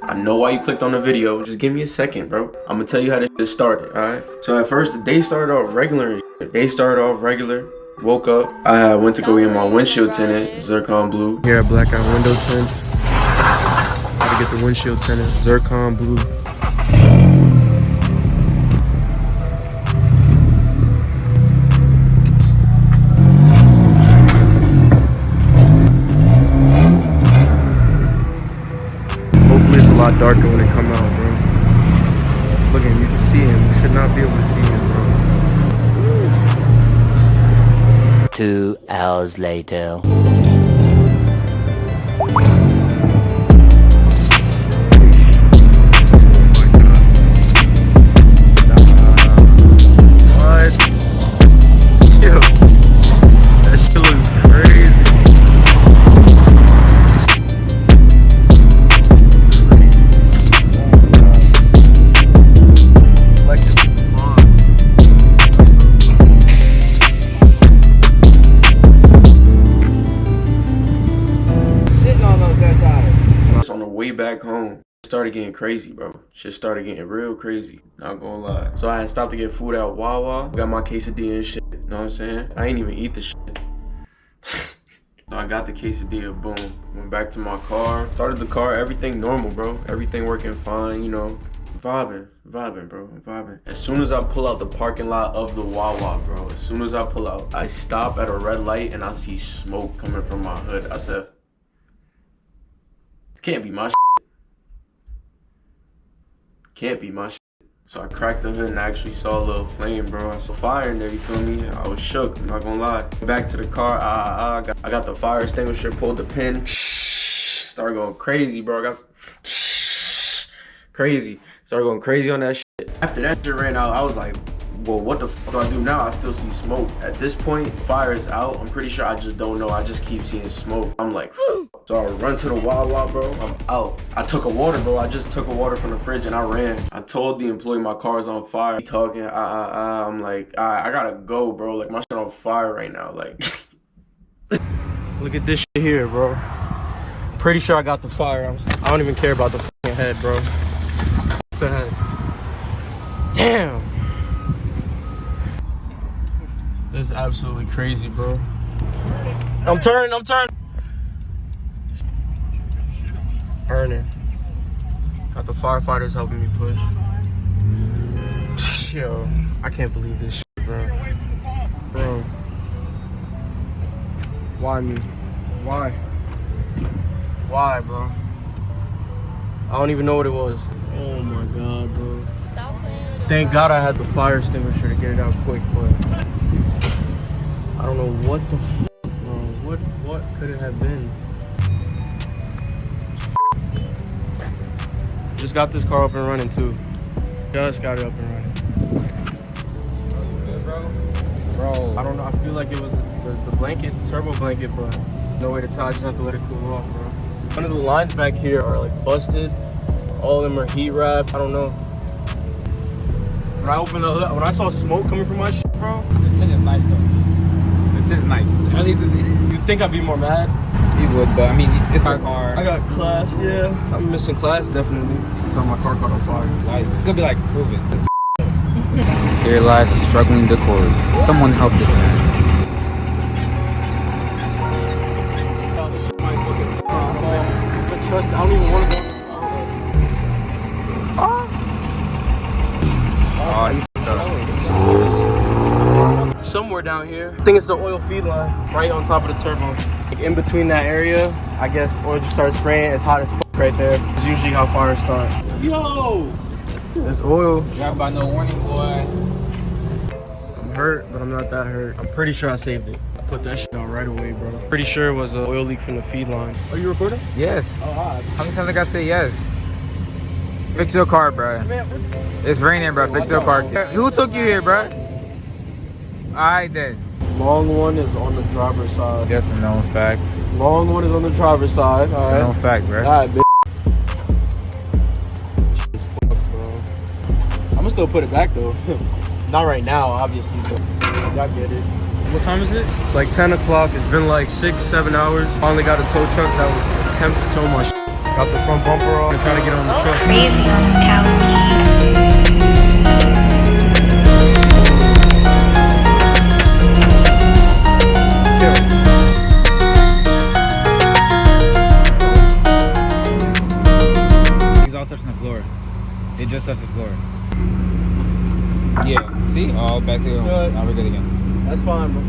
I know why you clicked on the video. Just give me a second, bro. I'm gonna tell you how this shit started, alright? So at first, the day started off regular and shit. Day started off regular. Woke up. I went to go get my windshield tinted, Zircon blue. Here at Blackout Window Tints. How to get the windshield tinted, Zircon blue. Hopefully it's a lot darker when it come out, bro. Look at him, you can see him. You should not be able to see him, bro. 2 hours later. Back home, started getting crazy, bro. Shit started getting real crazy, not gonna lie. So I had stopped to get food at Wawa, got my quesadilla and shit, you know what I'm saying? I ain't even eat the shit. So I got the quesadilla, boom. Went back to my car, started the car, everything normal, bro. Everything working fine, you know. Vibing, bro, I'm vibing. As soon as I pull out the parking lot of the Wawa, bro, as soon as I pull out, I stop at a red light and I see smoke coming from my hood. I said, it can't be my shit. Can't be my shit. So I cracked the hood and I actually saw a little flame, bro. I saw fire in there, you feel me? I was shook, I'm not gonna lie. Back to the car, I got the fire extinguisher, pulled the pin, started going crazy, bro. I got crazy. Started going crazy on that shit. After that shit ran out, I was like, well, what the fuck do I do now? I still see smoke. At this point, fire is out. I'm pretty sure I just don't know. I just keep seeing smoke. I'm like, so I run to the Wawa, bro. I'm out. I took a water, bro. I just took a water from the fridge and I ran. I told the employee my car's on fire. He talking, I'm like, I gotta go, bro. Like, my shit on fire right now. Like, look at this shit here, bro. Pretty sure I got the fire. I don't even care about the fucking head, bro. The head. Damn. This is absolutely crazy, bro. I'm turning. Burning. Got the firefighters helping me push. Yo, I can't believe this shit, bro. Bro. Why me? Why? Why, bro? I don't even know what it was. Oh my god, bro. Thank God I had the fire extinguisher to get it out quick, but I don't know what the f, bro. What could it have been? Just got this car up and running too. Just got it up and running. Bro. I don't know. I feel like it was the blanket, the turbo blanket, but no way to tell. I just have to let it cool off, bro. One of the lines back here are like busted. All of them are heat wrapped. I don't know. When I opened the hood, when I saw smoke coming from my shit, bro. The tin is nice though. The tin is nice. At least it's. You'd think I'd be more mad. You would, but I mean, it's a car. I got class, yeah. I'm missing class, definitely. So my car caught on fire. Like, it's gonna be like, prove it. Here lies a struggling decor. Someone help this man. Trust, I don't even want to go. Somewhere down here. I think it's the oil feed line right on top of the turbo. Like in between that area, I guess oil just started spraying. It's hot as fuck right there. It's usually how fires start. Yo! It's oil. Drive by no warning, boy. I'm hurt, but I'm not that hurt. I'm pretty sure I saved it. I put that shit out right away, bro. Pretty sure it was an oil leak from the feed line. Are you recording? Yes. Oh, hi. How many times I gotta say yes? Fix your car, bro. It's raining, bro. Fix your car. Who took you here, bro? Alright then. Long one is on the driver's side. That's a known fact. Long one is on the driver's side. That's a known fact, bro. Alright, bitch. I'm gonna still put it back though. Not right now, obviously, but y'all get it. What time is it? It's like 10 o'clock. It's been like 6-7 hours. Finally got a tow truck that would attempt to tow my shit. Cut the front bumper off and try to get on the truck. Crazy on the couch. Exhaust touching the floor. It just touched the floor. Yeah. See? Oh, back to you. Now we're good again. That's fine, bro.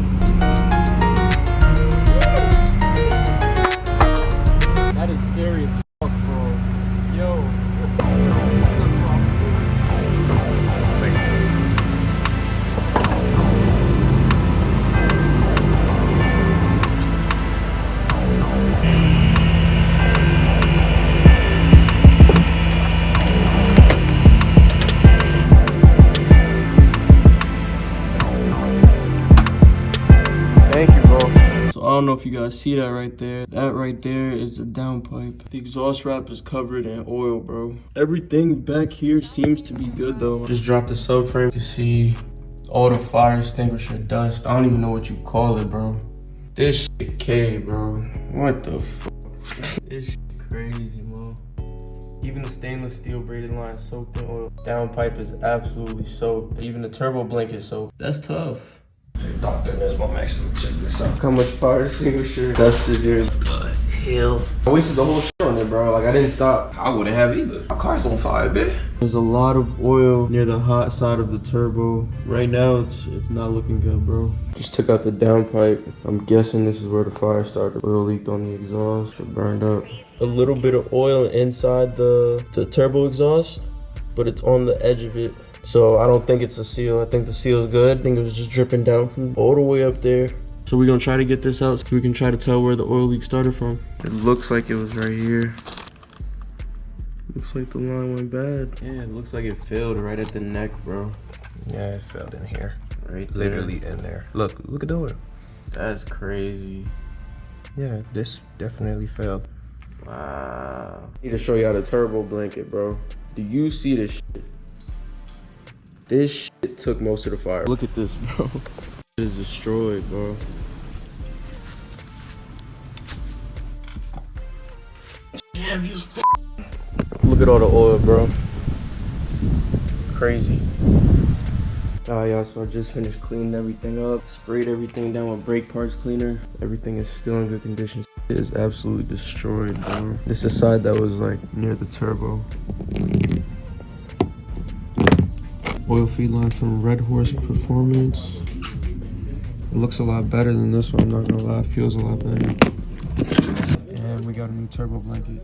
That is scary as fuck, bro. Yo. Thank you, bro. So I don't know if you guys see that right there. That right there is the downpipe. The exhaust wrap is covered in oil, bro. Everything back here seems to be good though. Just dropped the subframe. You can see all the fire extinguisher dust. I don't even know what you call it, bro. This shit K, bro. What the fuck? This shit crazy, bro. Even the stainless steel braided line is soaked in oil. Downpipe is absolutely soaked. Even the turbo blanket is soaked. That's tough. Doctor, that's my maximum. Check this out. How much fire extinguisher dust is here? The hell? I wasted the whole shit on it, bro. Like, I didn't stop. I wouldn't have either. My car's on fire, bitch. There's a lot of oil near the hot side of the turbo. Right now, it's not looking good, bro. Just took out the downpipe. I'm guessing this is where the fire started. Oil leaked on the exhaust. It burned up. A little bit of oil inside the turbo exhaust, but it's on the edge of it. So I don't think it's a seal. I think the seal is good. I think it was just dripping down from all the way up there. So we're gonna try to get this out so we can try to tell where the oil leak started from. It looks like it was right here. Looks like the line went bad. Yeah, it looks like it failed right at the neck, bro. Yeah, it fell in here. Right there. Literally in there. Look at the oil. That's crazy. Yeah, this definitely failed. Wow. Need to show y'all the turbo blanket, bro. Do you see this shit? This shit took most of the fire. Look at this, bro. It is destroyed, bro. Look at all the oil, bro. Crazy. Alright, y'all, so I just finished cleaning everything up. Sprayed everything down with brake parts cleaner. Everything is still in good condition. It is absolutely destroyed, bro. This is the side that was like near the turbo. Oil feed line from Red Horse Performance. It looks a lot better than this one, I'm not gonna lie. It feels a lot better. And we got a new turbo blanket.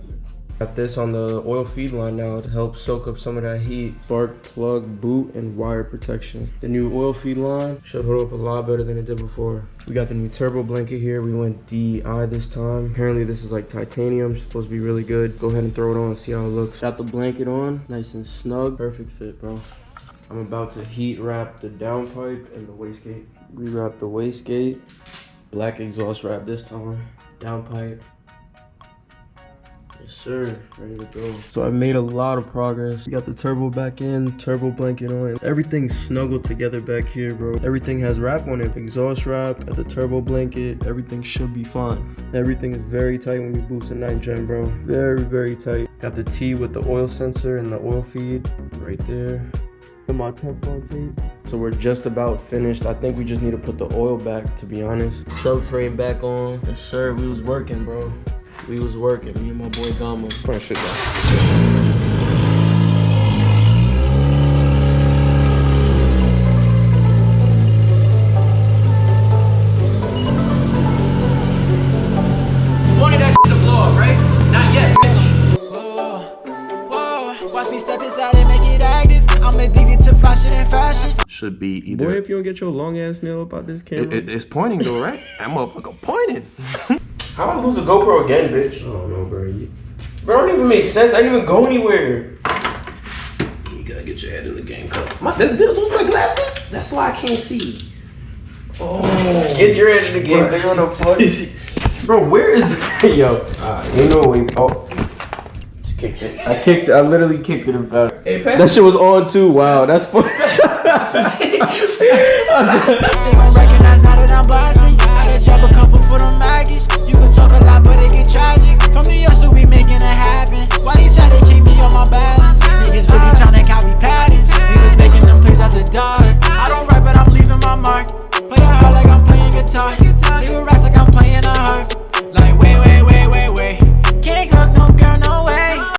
Got this on the oil feed line now to help soak up some of that heat. Spark, plug, boot, and wire protection. The new oil feed line should hold up a lot better than it did before. We got the new turbo blanket here. We went DI this time. Apparently this is like titanium. It's supposed to be really good. Go ahead and throw it on and see how it looks. Got the blanket on, nice and snug. Perfect fit, bro. I'm about to heat wrap the downpipe and the wastegate. Rewrap the wastegate. Black exhaust wrap this time. Downpipe. Yes, sir. Ready to go. So I made a lot of progress. We got the turbo back in, turbo blanket on. Everything's snuggled together back here, bro. Everything has wrap on it. Exhaust wrap, the turbo blanket. Everything should be fine. Everything is very tight when you boost a 9 gen, bro. Very, very tight. Got the T with the oil sensor and the oil feed right there. My Teflon tape. So we're just about finished. I think we just need to put the oil back, to be honest. Subframe back on. Yes, sir. We was working, bro. We was working. Me and my boy Gama. Run shit down. Should be either. Boy, if you don't get your long ass nail up out this camera. It's pointing though, right? That motherfucker pointing. How do I lose a GoPro again, bitch? I don't know, bro. Bro, it don't even make sense. I didn't even go anywhere. You gotta get your head in the game, cut. Those my glasses? That's why I can't see. Oh. Get your head in the game, nigga. What the fuck? Bro, where is the yo? Ain't no way. Oh. Kicked it. I kicked it. I literally kicked it about it. Hey, that shit was on too. Wow, that's funny. They gon' recognize now that I'm blasting. I done drop a couple for them maggots. You can talk a lot, but it get tragic. From New York, so we making it happen. guitar.